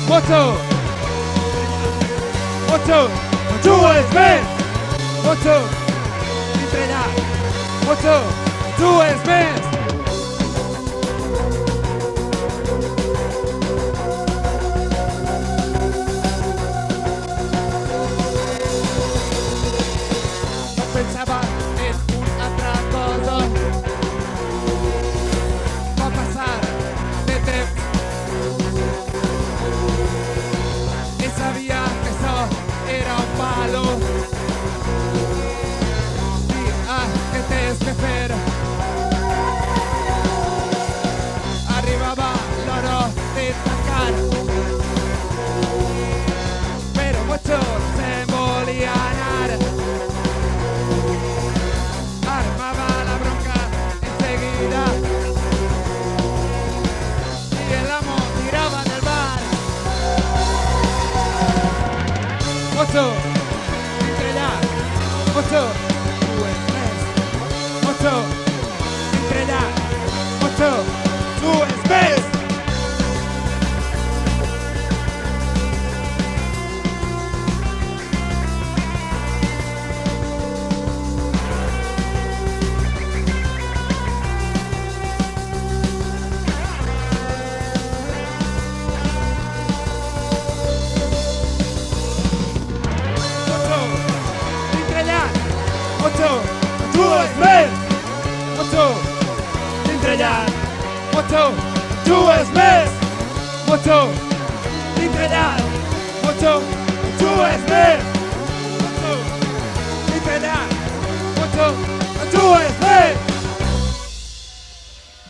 Moto, moto, two is best. Moto, entrenar. Moto, two is best. No pensaba en un atracoso. Va a pasar de tiempo. Y sabía que eso era un palo. Que te espero. Arribava l'oro de tancar. Pero muchos se volían ar. Armaba la bronca enseguida. Y el amo tiraba del bar. Mucho, estrellar, mucho. Moto, entrenar, moto, two is best. Moto, entrenar, moto, two is best. Moto, entrenar. Moto, two is best. Moto, entrenar. Moto, two is best. Moto, entrenar. Moto, two is best.